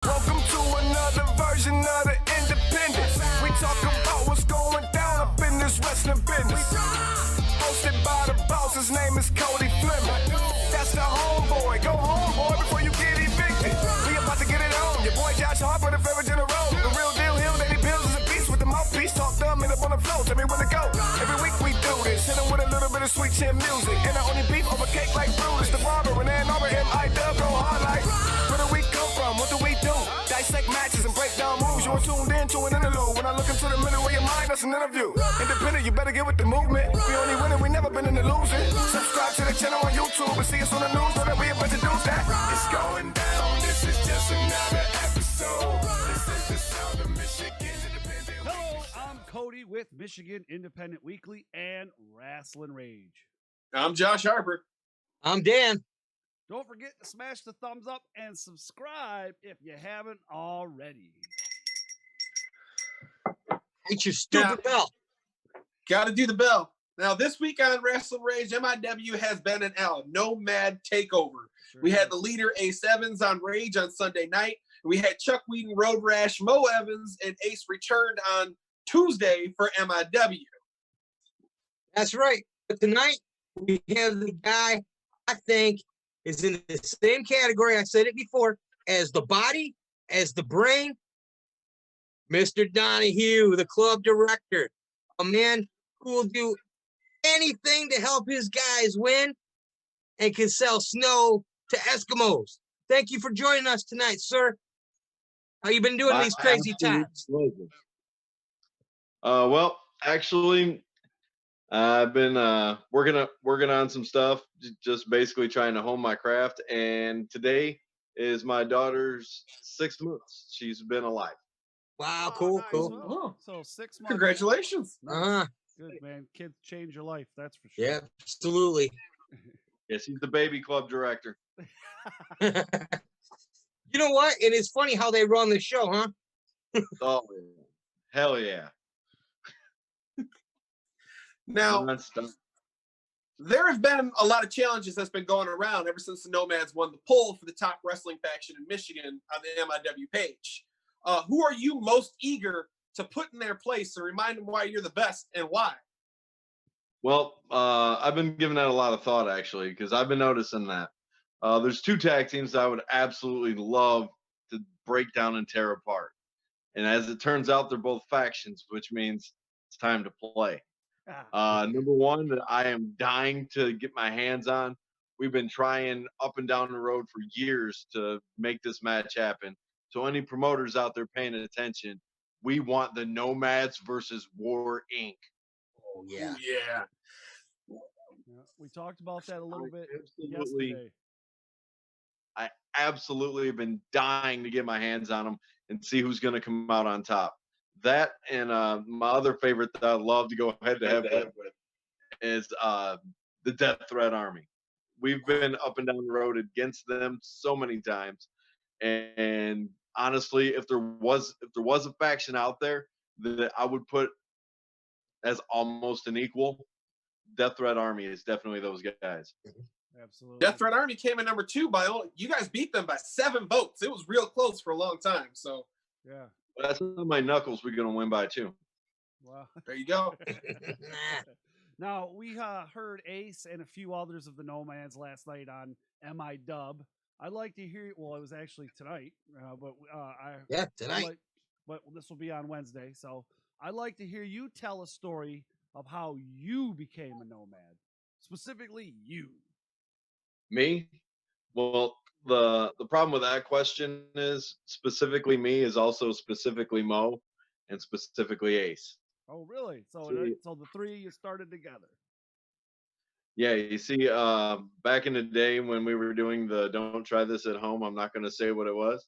Welcome to another version of the Independent. We talk about what's going down up in this wrestling business. Hosted by the boss, his name is Cody Fleming. That's the homeboy. Go home, boy, before you get evicted. We about to get it on. Your boy Josh Harper, the favorite general. The real deal, Hill, Lady Bills is a beast with the mouthpiece. Talk dumb and up on the floor. Tell me when to go. Every week we do this. Hit him with a little bit of sweet chin music. And I only beef over cake like Brutus. The barber and Ann Arbor, M.I.W. go hard like. Where do we come from? What do we do? Dissect matches and break down moves. You're tuned in to an interlude. When I look into the middle of your mind, that's an interview. Independent, you better get with the movement. We only winning, we never been in the losing. Subscribe to the channel on YouTube and see us on the news. Know that we about to do that. It's going down. This is just another episode. This is the sound of Michigan Independent. Hello, I'm Cody with Michigan Independent Weekly and Rasslin Rage. I'm Josh Harper. I'm Dan. Don't forget to smash the thumbs up and subscribe if you haven't already. Hit your stupid bell. Got to do the bell. Now, this week on Rasslin Rage, MIW has been an Nomad takeover. Sure We had is. the leader Ace Evans on Rage on Sunday night. We had Chuck Wheaton, Road Rash, Mo Evans, and Ace returned on Tuesday for MIW. That's right. But tonight we have the guy I think is in the same category, I said it before, as the body, as the brain. Mr. Donahue, the club director, a man who will do anything to help his guys win and can sell snow to Eskimos. Thank you for joining us tonight, sir. How you been doing these crazy times? Well, actually, I've been working on some stuff, just basically trying to hone my craft. And today is my daughter's 6 months. She's been alive. Wow, Oh, cool, nice. cool. Well, so 6 months. Congratulations. Nice. Good, man. Kids change your life, that's for sure. Yeah, absolutely. Yes, he's the baby club director. You know what? And it's funny how they run the show, huh? Oh, hell yeah! Now, Non-stop. there have been a lot of challenges that's been going around ever since the Nomads won the poll for the top wrestling faction in Michigan on the MIW page. Who are you most eager to put in their place and remind them why you're the best and why? Well, I've been giving that a lot of thought actually, because I've been noticing that there's 2 tag teams that I would absolutely love to break down and tear apart. And as it turns out, they're both factions, which means it's time to play. Number one that I am dying to get my hands on. We've been trying up and down the road for years to make this match happen. So any promoters out there paying attention, we want the Nomads versus War Inc. Oh, yeah. Yeah. Yeah, we talked about that a little bit Absolutely. yesterday. I absolutely have been dying to get my hands on them and see who's going to come out on top. That and my other favorite that I love to go head to head with is the Death Threat Army. We've been up and down the road against them so many times, and honestly, if there was a faction out there that I would put as almost an equal, Death Threat Army is definitely those guys. Absolutely. Death Threat Army came in number 2 by only, you guys beat them by 7 votes. It was real close for a long time. So Yeah. That's on my knuckles. We're gonna win by 2. Wow. there you go. Now, we heard Ace and a few others of the Nomads last night on MIW. I'd like to hear, well, it was actually tonight, Yeah, tonight. But this will be on Wednesday. So I'd like to hear you tell a story of how you became a Nomad, specifically you. Me? Well, the problem with that question is specifically me is also specifically Mo and specifically Ace. Oh, really? So, See- so the 3 of you started together. Yeah, you see, back in the day when we were doing the "Don't try this at home," I'm not going to say what it was.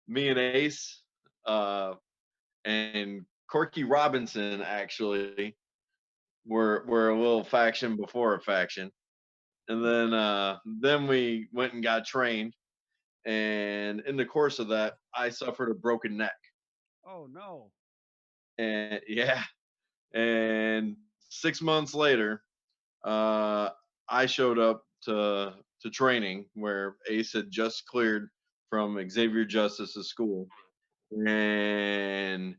Me and Ace and Corky Robinson actually were a little faction before a faction, and then we went and got trained, and in the course of that, I suffered a broken neck, Oh, no. and yeah, and 6 months later, I showed up to training where Ace had just cleared from Xavier Justice's school, and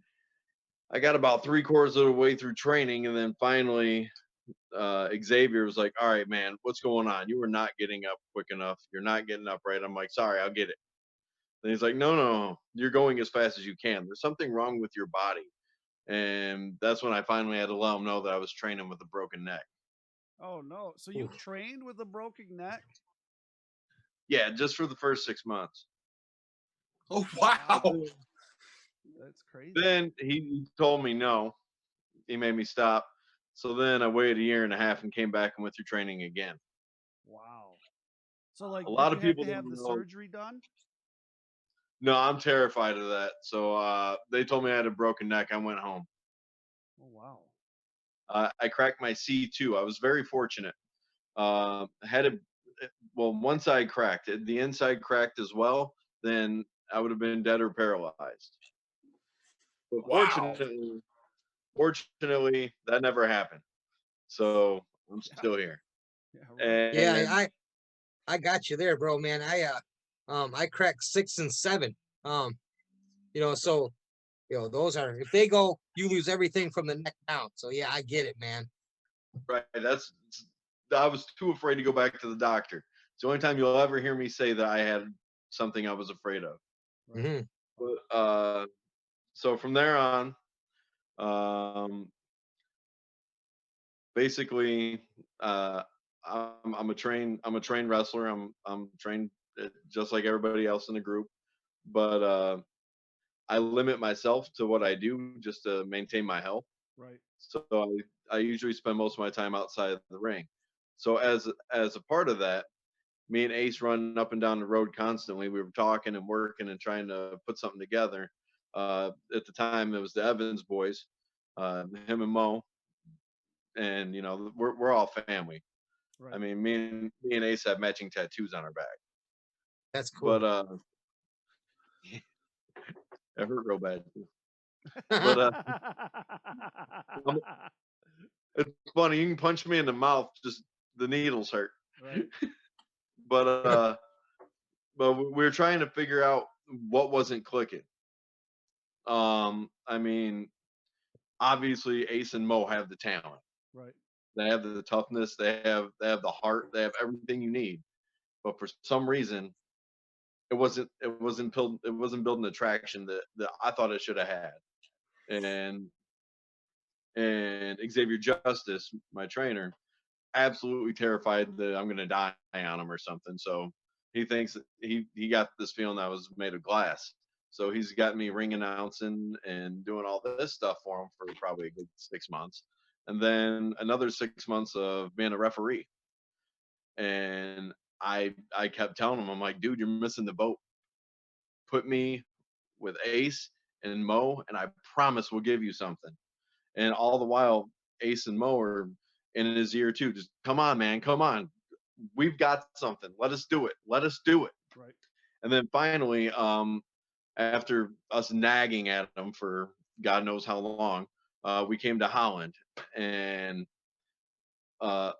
I got about 3/4 of the way through training, and then finally Xavier was like, "All right, man, what's going on? You were not getting up quick enough. You're not getting up right." I'm like, "Sorry, I'll get it." And he's like, "No, no, you're going as fast as you can. There's something wrong with your body." And that's when I finally had to let him know that I was training with a broken neck. Oh no! So you Oof. trained with a broken neck? Yeah, just for the first 6 months. Oh wow. That's crazy. Then he told me no. He made me stop. So then I waited a year and a half and came back and went through training again. Wow. So like, A did lot you of have people to have don't the know. surgery done? No, I'm terrified of that. So they told me I had a broken neck. I went home. Oh wow. I cracked my C2. I was very fortunate. Had a well, one side cracked. The inside cracked as well. Then I would have been dead or paralyzed. But Wow. fortunately, that never happened. So I'm Yeah. still here. Yeah. Right. Yeah, And I got you there, bro, man. I cracked 6 and 7. So those are, if they go, you lose everything from the neck down. So yeah, I get it, man. right, I was too afraid to go back to the doctor. It's the only time you'll ever hear me say that I had something I was afraid of. Right. Hmm. But so from there on, um, basically, I'm a trained wrestler. I'm trained just like everybody else in the group, but I limit myself to what I do just to maintain my health. Right. So I usually spend most of my time outside of the ring. So as a part of that, me and Ace run up and down the road constantly. We were talking and working and trying to put something together. At the time, it was the Evans boys, him and Mo, and we're all family. I Right. mean, me and Ace have matching tattoos on our back, That's but cool. it hurt real bad. But I'm- it's funny. You can punch me in the mouth, just the needles hurt. Right. But we were trying to figure out what wasn't clicking. I mean, obviously Ace and Mo have the talent. Right. They have the toughness. They have the heart. They have everything you need. But for some reason, it wasn't building the traction that I thought it should have had. And Xavier Justice, my trainer, absolutely terrified that I'm gonna die on him or something. So he thinks that he got this feeling I was made of glass. So he's got me ring announcing and doing all this stuff for him for probably a good 6 months, and then another 6 months of being a referee. And I kept telling him, I'm like, dude, you're missing the boat. Put me with Ace and Mo, and I promise we'll give you something. And all the while, Ace and Mo are in his ear too. Just come on, man, come on. We've got something. Let us do it. Let us do it. Right. And then finally, after us nagging at him for God knows how long, we came to Holland, and uh,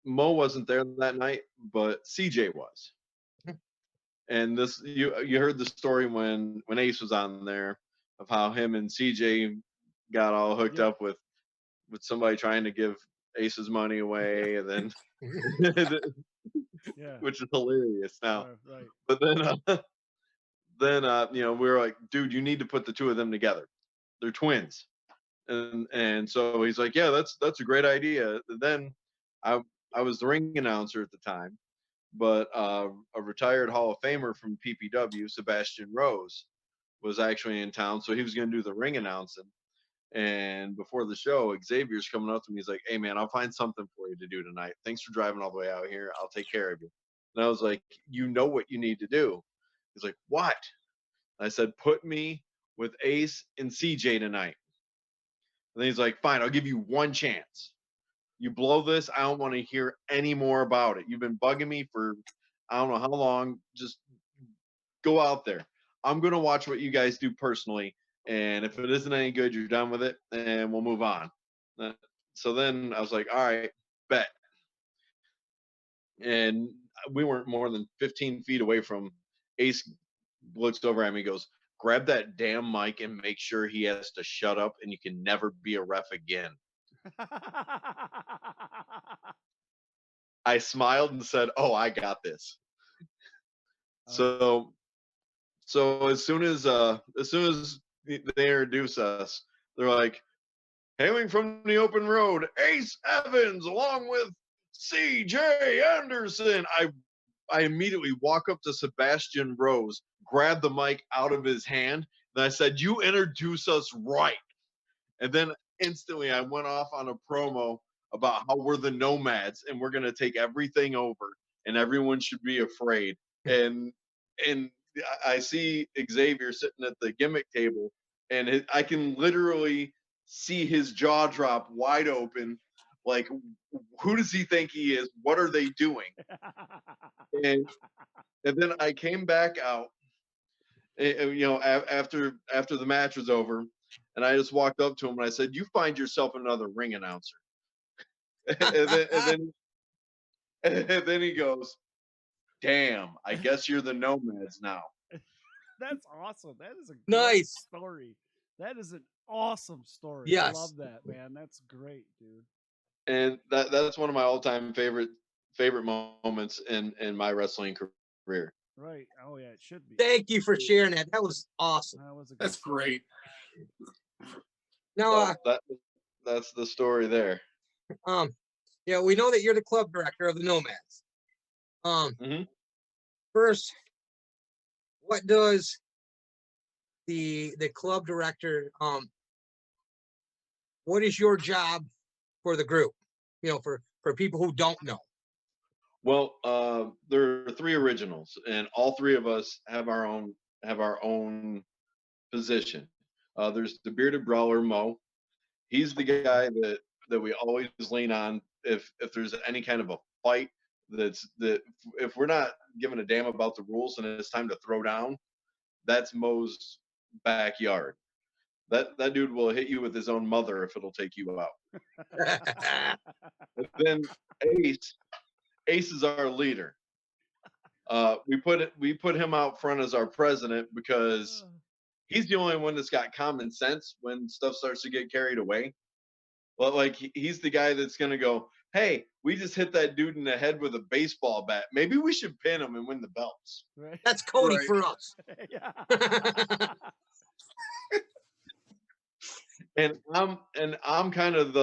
Mo wasn't there that night, but CJ was. And this you heard the story when Ace was on there of how him and CJ got all hooked Yeah. up with somebody trying to give Ace's money away, and then Yeah. which is hilarious now. Right. But then we were like, dude, you need to put the two of them together. They're twins, and so he's like, yeah, that's a great idea. And then I I was the ring announcer at the time, but a retired Hall of Famer from PPW, Sebastian Rose, was actually in town, so he was going to do the ring announcing. And before the show, Xavier's coming up to me. He's like, "Hey, man, I'll find something for you to do tonight. Thanks for driving all the way out here. I'll take care of you." And I was like, "You know what you need to do." He's like, "What?" I said, "Put me with Ace and CJ tonight." And then he's like, "Fine, I'll give you one chance. You blow this, I don't want to hear any more about it. You've been bugging me for I don't know how long. Just go out there. I'm gonna watch what you guys do personally, and if it isn't any good, you're done with it, and we'll move on." Uh, So then I was like, "All right, bet." and we weren't more than 15 feet away from Ace. Looks over at me, goes, grab that damn mic and make sure he has to shut up and you can never be a ref again. I smiled and said, oh, I got this. So as soon as they introduce us, they're like, hailing from the open road, Ace Evans along with CJ Anderson. I immediately walk up to Sebastian Rose, grab the mic out of his hand, and I said, you introduce us right. And then instantly I went off on a promo about how we're the Nomads and we're going to take everything over and everyone should be afraid. And I see Xavier sitting at the gimmick table, and I can literally see his jaw drop wide open. Like, who does he think he is? What are they doing? And then I came back out, after the match was over, and I just walked up to him and I said, "You find yourself another ring announcer." and then he goes, "Damn, I guess you're the Nomads now." That's awesome. That is a great Nice. story. That is an awesome story. Yes. I love that, man. That's great, dude. And that's one of my all-time favorite moments in my wrestling career. Right. Oh yeah, it should be. Thank you for sharing that. That was awesome. That was a good That's story. great. Now, That's the story there. we know that you're the club director of the Nomads. Mhm. First, what does the club director, what is your job for the group? For people who don't know. Well, there are 3 originals, and all 3 of us have our own position. There's the bearded brawler Mo. He's the guy that we always lean on if there's any kind of a fight that if we're not giving a damn about the rules and it's time to throw down, that's Mo's backyard. That dude will hit you with his own mother if it'll take you out. But then Ace is our leader. We put him out front as our president because he's the only one that's got common sense when stuff starts to get carried away. Well, like he's the guy that's gonna go, hey, we just hit that dude in the head with a baseball bat. Maybe we should pin him and win the belts. Right. That's Cody Right. for us. Yeah. And I'm kind of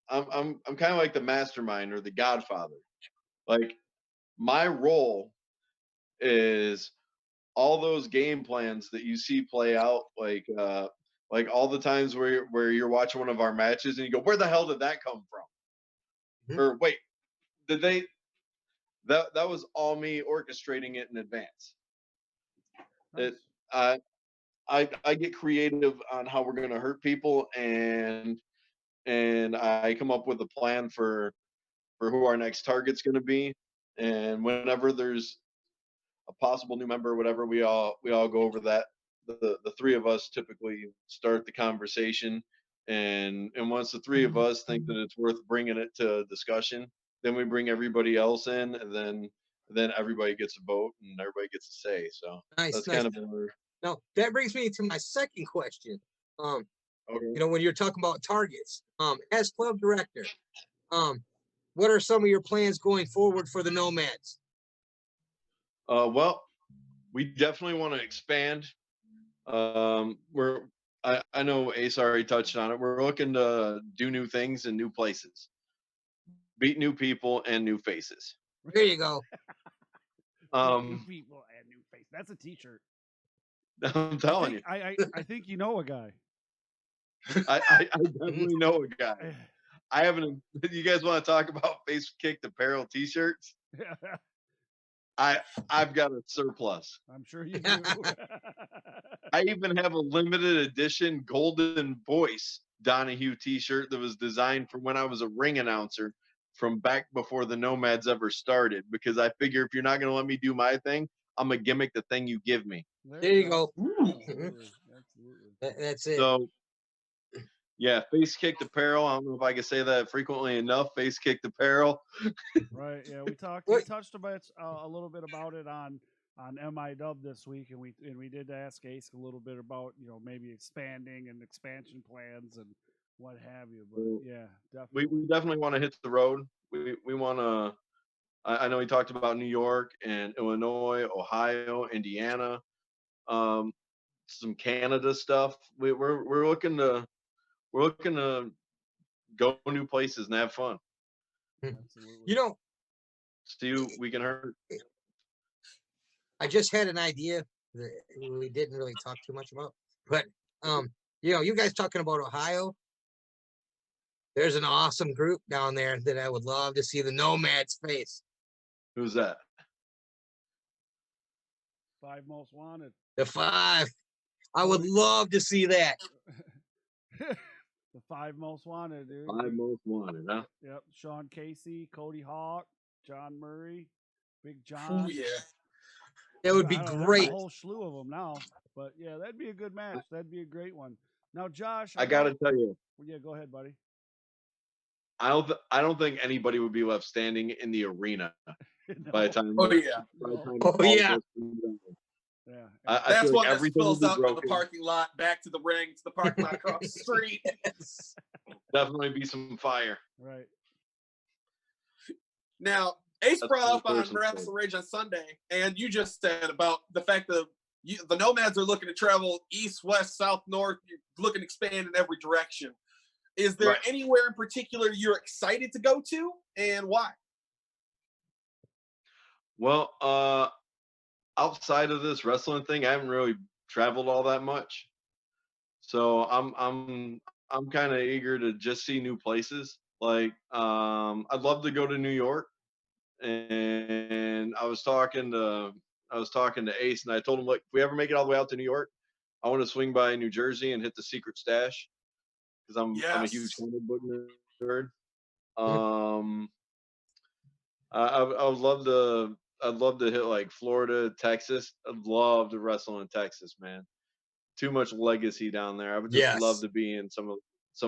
I'm kind of like the mastermind or the godfather. Like my role is all those game plans that you see play out, like all the times where you're watching one of our matches and you go, where the hell did that come from? Mhm. Or wait, did they? That was all me orchestrating it in advance. Nice. I get creative on how we're going to hurt people, and I come up with a plan for who our next target's going to be. And whenever there's a possible new member or whatever, we all go over that. The 3 of us typically start the conversation, and once the 3 of us think that it's worth bringing it to discussion, then we bring everybody else in, and then everybody gets a vote and everybody gets a say. So Nice, that's nice. kind of where. Now that brings me to my second question. Okay. When you're talking about targets, as club director, what are some of your plans going forward for the Nomads? Well, we definitely want to expand. I know Ace already touched on it. We're looking to do new things in new places, beat new people and new faces. There you go. New people and new face. That's a T-shirt. I'm telling you, I think you know a guy. I definitely know a guy. I haven't. You guys want to talk about face kicked apparel T-shirts? I've got a surplus. I'm sure you do. I even have a limited edition Golden Voice Donahue T-shirt that was designed for when I was a ring announcer from back before the Nomads ever started. Because I figure if you're not going to let me do my thing, I'm gonna gimmick the thing you give me. There you go. Absolutely. Absolutely. That's it. So, Yeah, face kicked apparel. I don't know if I can say that frequently enough. Face kicked apparel. Right. Yeah, we What? touched about a little bit about it on MIW this week, and we did ask Ace a little bit about maybe expanding and expansion plans and what have you. But Well, yeah, we definitely. definitely want to hit the road. We want to. I know we talked about New York and Illinois, Ohio, Indiana, um, some Canada stuff. We're looking to go new places and have fun. Absolutely. You know, See who we can hurt. I just had an idea that we didn't really talk too much about, but you guys talking about Ohio. There's an awesome group down there that I would love to see the Nomads face. Who's that? 5 Most Wanted. The 5. I would love to see that. The 5 Most Wanted, dude. 5 Most Wanted, huh? Yep. Sean Casey, Cody Hawk, John Murray, Big Oh John. yeah. That would be I don't know, there's great. a whole slew of them now. But yeah, that'd be a good match. That'd be a great one. Now, Josh, I gotta tell you, well, yeah, go ahead, buddy. I don't think anybody would be left standing in the arena by the time. Oh yeah. By the time Oh, all yeah. goes down. Yeah. I That's feel one like that everything will spills be out into the broken. parking lot, back to the ring, to the parking lot across the street. Definitely be some fire. Right. Now, Ace That's brought my up on personal Rasslin take. Rage on Sunday, and you just said about the fact that the Nomads are looking to travel east, west, south, north. You're looking to expand in every direction. Is there Right. anywhere in particular you're excited to go to, and why? Well, outside of this wrestling thing, I haven't really traveled all that much. So I'm kind of eager to just see new places. Like I'd love to go to New York, and I was talking to Ace, and I told him, like, if we ever make it all the way out to New York, I want to swing by New Jersey and hit the secret stash because I'm a huge Yes. comic book nerd. Um, I would love to. I'd love to hit like Florida, Texas. I'd love to wrestle in Texas, man. Too much legacy down there. I would just love Yes. to be in some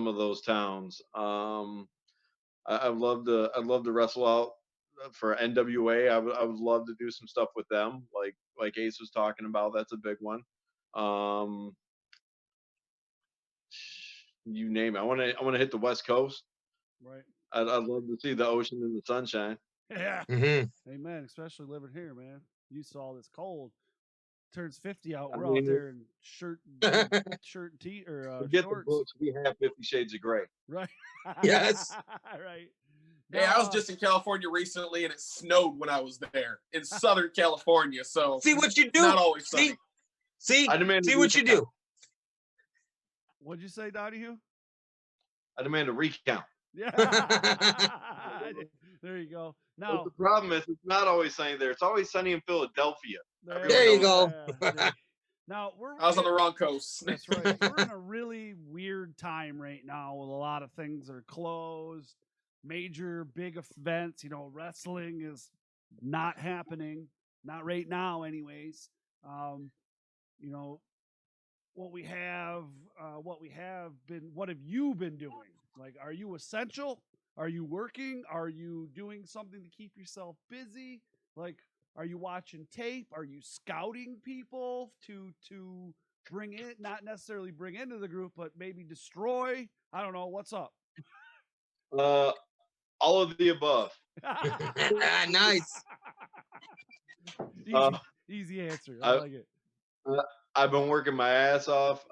of those towns. I'd love to wrestle out for NWA. I would love to do some stuff with them, like Ace was talking about. That's a big one. Um, you name it. I want to hit the West Coast. Right. I'd love to see the ocean and the sunshine. Yeah. Mm-hmm. Amen. Especially living here, man. You saw this cold. Turns 50 out. I We're mean, out there in shirt and tee or Forget the shorts. books. We have 50 Shades of Grey. Right. Yes. Right. Hey, I was No, just in California recently, and it snowed when I was there in Southern California. So See what you do. not always sunny. See I demand see a what you recount. do. what'd you say, Donahue? I demand a recount. Yeah. There you go. But Now the problem is, it's not always sunny there. It's always sunny in Philadelphia. There you go. Yeah. Now I was on the wrong coast. That's right. We're in a really weird time right now with a lot of things that are closed, major big events. Wrestling is not happening, not right now, anyways. You know what we have been. What have you been doing? Like, are you essential? Are you working? Are you doing something to keep yourself busy? Like, are you watching tape? Are you scouting people to bring in, not necessarily bring into the group, but maybe destroy? I don't know. What's up? All of the above. Nice. Easy, Uh, easy answer. I like it. I've been working my ass off.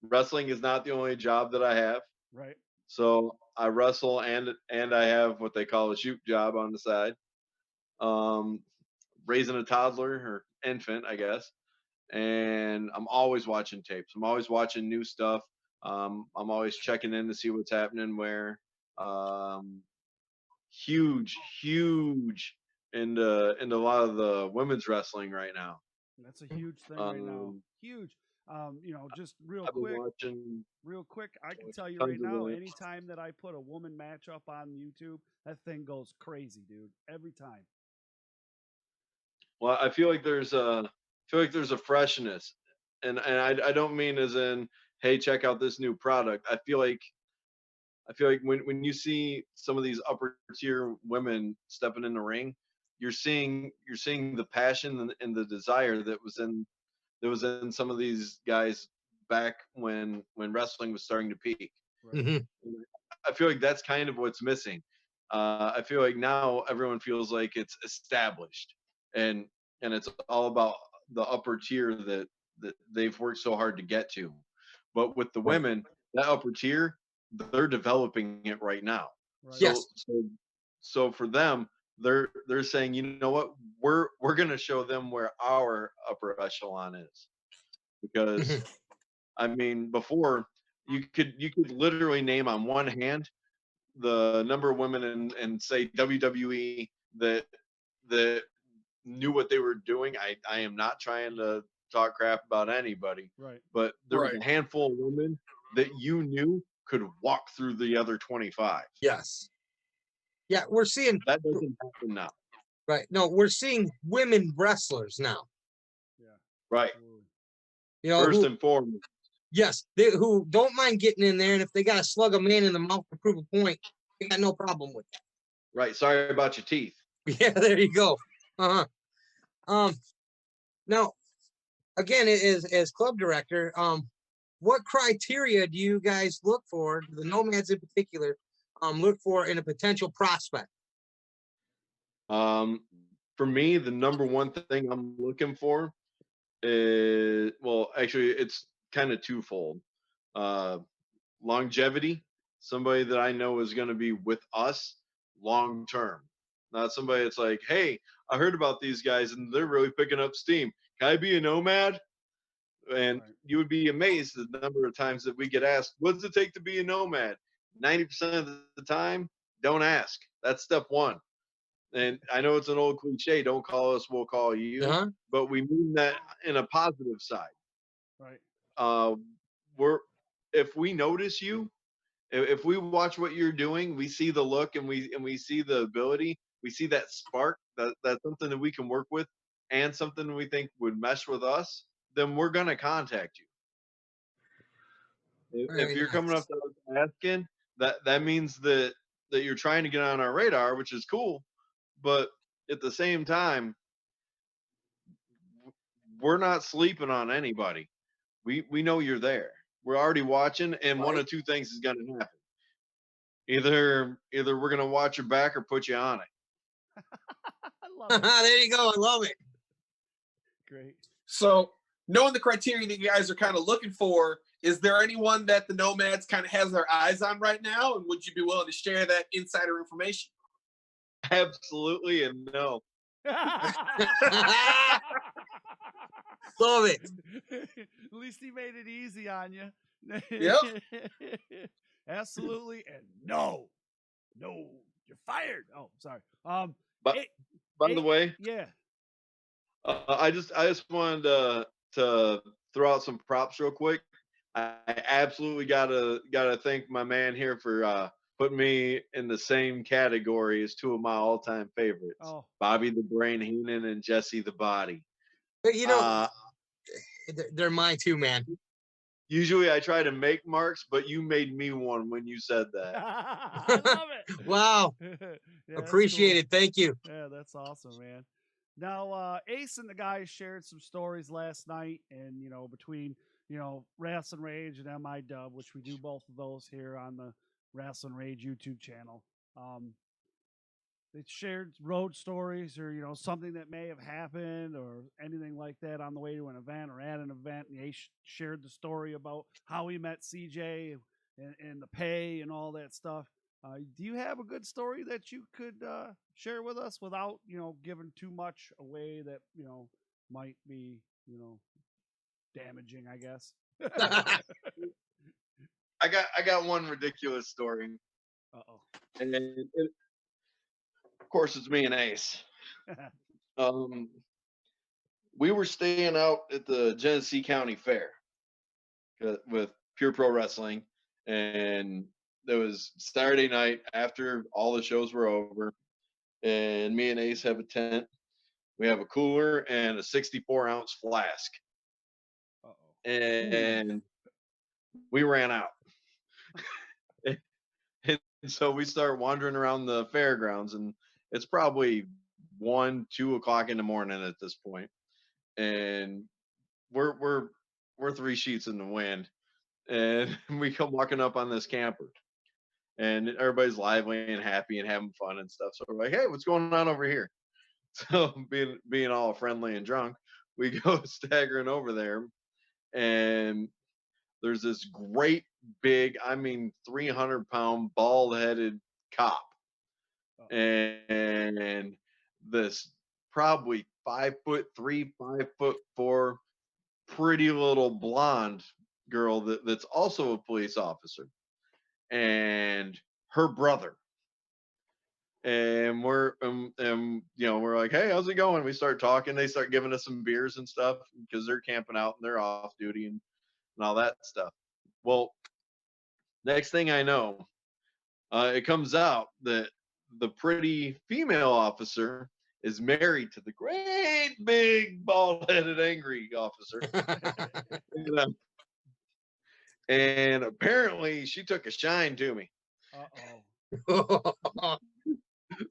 Wrestling is not the only job that I have. Right. So I wrestle and I have what they call a shoot job on the side. Raising a toddler or infant, I guess. And I'm always watching tapes. I'm always watching new stuff. I'm always checking in to see what's happening where. Huge into a lot of the women's wrestling right now. That's a huge thing right now. Huge. Just I've been watching real quick, I can tell you tons right of now, that. anytime that I put a woman match up on YouTube, that thing goes crazy, dude. Every time. Well, I feel like there's a freshness, and I don't mean as in hey, check out this new product. I feel like when you see some of these upper tier women stepping in the ring, you're seeing the passion and the desire that was in some of these guys back when wrestling was starting to peak. Right. Mhm. I feel like that's kind of what's missing. I feel like now everyone feels like it's established, and it's all about the upper tier that they've worked so hard to get to. But with the Right. women, that upper tier, they're developing it right now. Right. Yes. So for them, they're saying, you know what, we're gonna show them where our upper echelon is, because Mhm. I mean, before you could literally name on one hand the number of women in say WWE that knew what they were doing. I am not trying to talk crap about anybody, Right. but there was Right. a handful of women that you knew could walk through the other 25. Yes. Yeah, we're seeing That doesn't happen now. right. No, we're seeing women wrestlers now. Yeah. Right. Absolutely. You know First who? and foremost. Yes, they who don't mind getting in there, and if they got to slug a man in the mouth to prove a point, they got no problem with Right. Sorry about your teeth. that. Yeah, there you go. Uh huh. Now again, as club director, what criteria do you guys look for? The Nomads in particular, look for in a potential prospect. Um, for me, the number one thing I'm looking for is, well, actually, it's kind of twofold. Uh, Longevity, somebody that I know is going to be with us long term, not somebody that's like, hey, I heard about these guys and they're really picking up steam. Can I be a nomad? And Right. you would be amazed at the number of times that we get asked, what does it take to be a nomad? 90% of the time, don't ask. That's step one. And I know it's an old cliche, don't call us, we'll call Uh you, huh. but we mean that in a positive side. Right. Uh, we're If we notice you, if we watch what you're doing, we see the look and we see the ability, we see that spark, that's something that we can work with and something we think would mesh with us, then we're gonna contact you. If Very you're coming up nice. to us asking, that means that you're trying to get on our radar, which is cool. But at the same time, we're not sleeping on anybody. We know you're there. We're already watching, and one Right. of two things is gonna happen. Either we're gonna watch your back or put you on it. I love it. There you go. I love it. Great. So, knowing the criteria that you guys are kind of looking for, is there anyone that the Nomads kind of has their eyes on right now? And would you be willing to share that insider information? Absolutely, and no. Love it. At least he made it easy on you. Yep. Absolutely, and no, you're fired. Oh, sorry. But Eight, by the way, yeah. I just wanted to throw out some props real quick. I absolutely gotta thank my man here for putting me in the same category as two of my all-time favorites, Oh, Bobby the Brain Heenan and Jesse the Body. But you know, Uh, they're mine too, man. Usually I try to make marks, but you made me one when you said that. I love it. Wow. Yeah, that's Appreciate cool. it. Thank you. Yeah, that's awesome, man. Now, Ace and the guys shared some stories last night, and between Rasslin Rage and MI Dub, which we do both of those here on the Rasslin Rage YouTube channel. They shared road stories, or something that may have happened, or anything like that on the way to an event or at an event. And Ace shared the story about how he met CJ and the pay and all that stuff. Do you have a good story that you could share with us without giving too much away that might be damaging, I guess? I got one ridiculous story, Uh-oh. and of course it's me and Ace. Um, we were staying out at the Genesee County Fair with Pure Pro Wrestling, and it was Saturday night after all the shows were over, and me and Ace have a tent. We have a cooler and a 64-ounce flask, Uh-oh. and we ran out. And so we start wandering around the fairgrounds, and it's probably 1, 2 o'clock in the morning at this point, and we're 3 sheets in the wind, and we come walking up on this camper, and everybody's lively and happy and having fun and stuff. So we're like, "Hey, what's going on over here?" So being all friendly and drunk, we go staggering over there, and there's this great big, I mean, 300-pound bald-headed cop, Oh. and this probably 5'3", 5'4", pretty little blonde girl that's also a police officer, and her brother. And we're like, "Hey, how's it going?" We start talking. They start giving us some beers and stuff because they're camping out and they're off duty and all that stuff. Well, next thing I know, it comes out that the pretty female officer is married to the great big bald-headed angry officer. And, and apparently she took a shine to me. Uh-oh.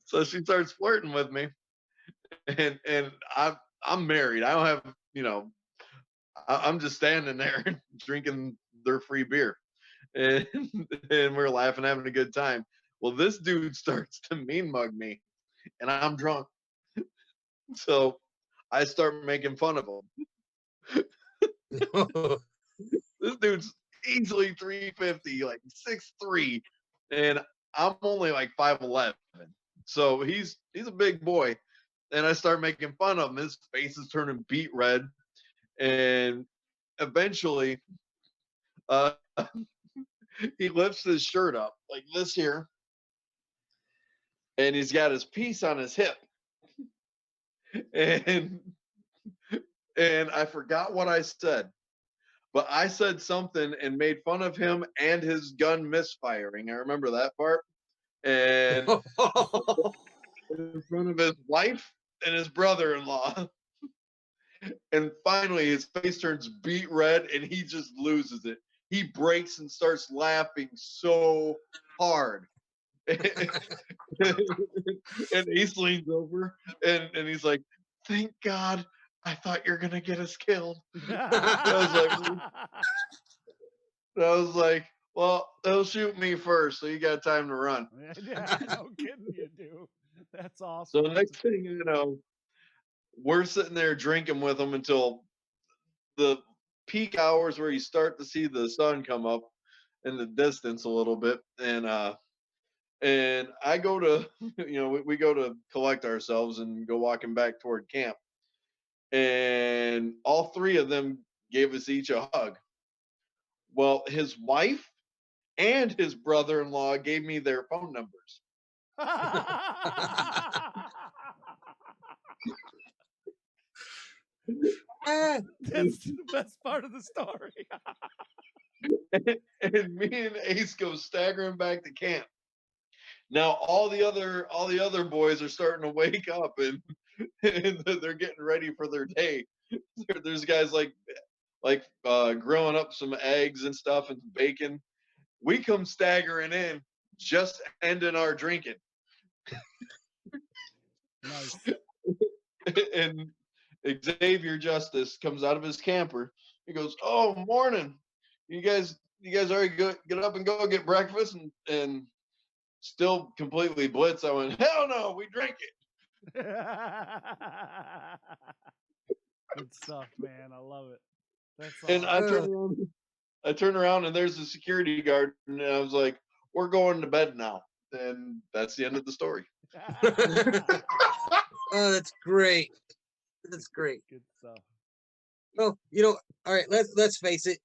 So she starts flirting with me, and I'm married. I don't have, I'm just standing there drinking their free beer, and and we're laughing, having a good time. Well, this dude starts to mean mug me, and I'm drunk, so I start making fun of him. This dude's easily 350, like 6'3", and I'm only like 5'11". So he's a big boy. And I start making fun of him. His face is turning beet red. And eventually uh he lifts his shirt up like this here. And he's got his piece on his hip. And I forgot what I said. But I said something and made fun of him and his gun misfiring. I remember that part. And in front of his wife and his brother-in-law. And finally his face turns beet red and he just loses it. He breaks and starts laughing so hard. And Ace leans over and he's like, "Thank God, I thought you're gonna get us killed." I was like, "Well, they'll shoot me first, so you got time to run." Yeah, no kidding, you do. That's So awesome. the next thing you know, we're sitting there drinking with them until the peak hours where you start to see the sun come up in the distance a little bit. And I go to, we go to collect ourselves and go walking back toward camp. And all three of them gave us each a hug. Well, his wife and his brother-in-law gave me their phone numbers. That's the best part of the story. And me and Ace go staggering back to camp. Now all the other boys are starting to wake up and they're getting ready for their day. There's guys like grilling up some eggs and stuff and bacon. We come staggering in, just ending our drinking. Nice. And Xavier Justice comes out of his camper. He goes, "Oh, morning. You guys already get up and go get breakfast?" And still completely blitz, I went, "Hell no, we drank it." Good stuff, man. I love it. That's And awesome. I turn around and there's a security guard, and I was like, "We're going to bed now." And that's the end of the story. Oh, that's great. That's great. Good stuff. Well, all right, let's face it.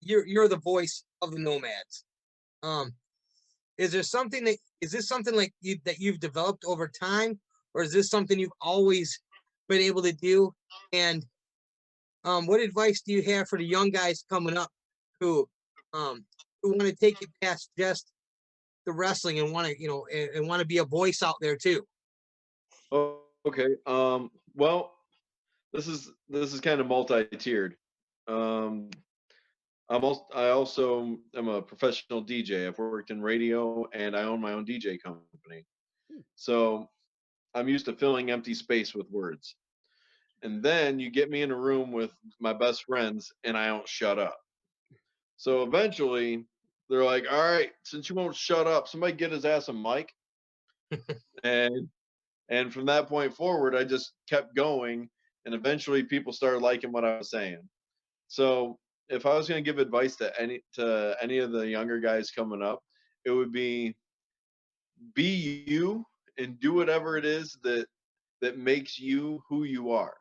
You're the voice of the Nomads. Is this something like that you've developed over time, or is this something you've always been able to do? And what advice do you have for the young guys coming up who want to take it past just the wrestling and want to and want to be a voice out there too? Oh, okay. Well, this is kind of multi-tiered. I also am a professional DJ. I've worked in radio and I own my own DJ company. So I'm used to filling empty space with words. And then you get me in a room with my best friends and I don't shut up. So eventually they're like, all right, since you won't shut up, somebody get his ass a mic. and and from that point forward, I just kept going. And eventually people started liking what I was saying. So if I was going to give advice to any of the younger guys coming up, it would be you and do whatever it is that makes you who you are.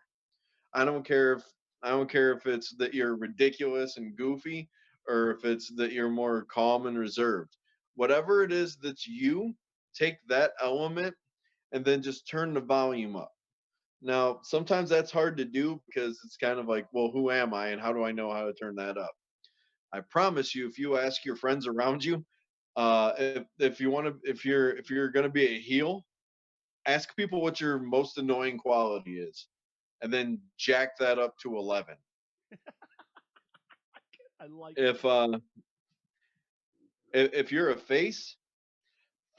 I don't care if it's that you're ridiculous and goofy or if it's that you're more calm and reserved. Whatever it is that's you, take that element and then just turn the volume up. Now, sometimes that's hard to do because it's kind of like, well, who am I and how do I know how to turn that up? I promise you, if you ask your friends around you, if you're gonna be a heel, ask people what your most annoying quality is, and then jack that up to 11. I like If if you're a face,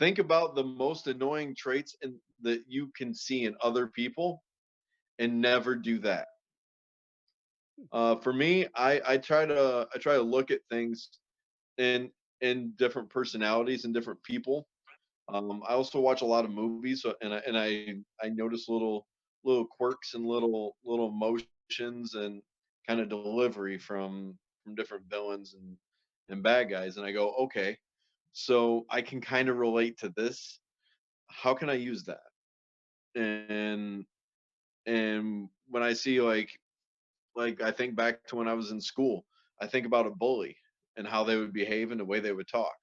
think about the most annoying traits that you can see in other people, and never do that. For me, I try to look at things in different personalities and different people. I also watch a lot of movies, so, and I notice little quirks and little motions and kind of delivery from different villains and bad guys, and I go, okay, so I can kind of relate to this. How can I use that? And when I see like I think back to when I was in school, I think about a bully and how they would behave and the way they would talk.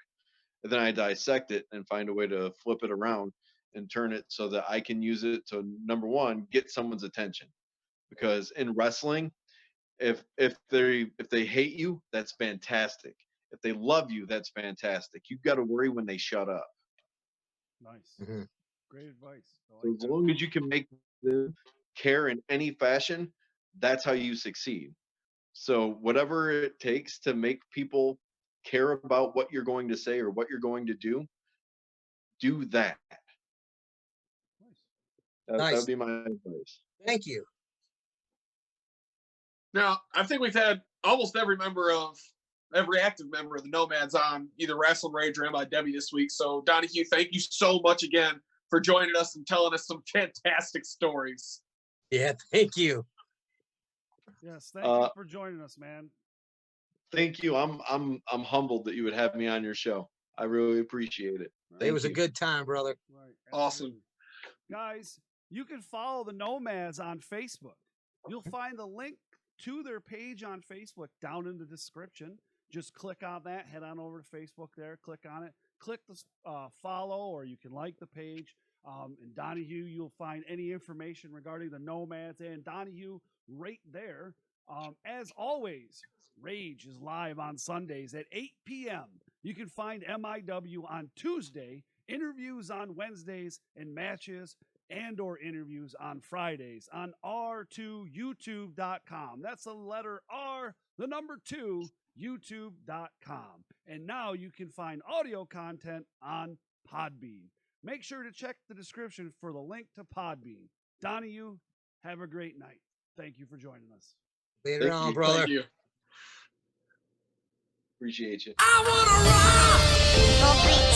And then I dissect it and find a way to flip it around and turn it so that I can use it to, number one, get someone's attention. Because in wrestling, if they hate you, that's fantastic. If they love you, that's fantastic. You've got to worry when they shut up. Nice. Mhm. Great advice. I So like as that. long as you can make them care in any fashion, that's how you succeed. So whatever it takes to make people care about what you're going to say or what you're going to do that. Nice. That Nice. would be my advice. Thank you. Now, I think we've had almost every active member of the Nomads on either Rasslin Rage or MIW this week. So, Donahue, thank you so much again for joining us and telling us some fantastic stories. Yeah, thank you. Yes, thank you for joining us, man. Thank you. I'm humbled that you would have me on your show. I really appreciate it. It was you. a good time, brother. Right. Awesome. Absolutely. Guys, you can follow the Nomads on Facebook. You'll find the link to their page on Facebook down in the description. Just click on that, head on over to Facebook there, click on it, click the follow, or you can like the page. In Donahue, you'll find any information regarding the Nomads and Donahue right there. As always, Rage is live on Sundays at 8 p.m. You can find MIW on Tuesday, interviews on Wednesdays, and matches and or interviews on Fridays on r2youtube.com. That's the letter R, the number 2, youtube.com. And now you can find audio content on Podbean. Make sure to check the description for the link to Podbean. Donahue, have a great night. Thank you for joining us. Later on, you. brother. Thank you. Appreciate you. I wanna rock! Roll, please.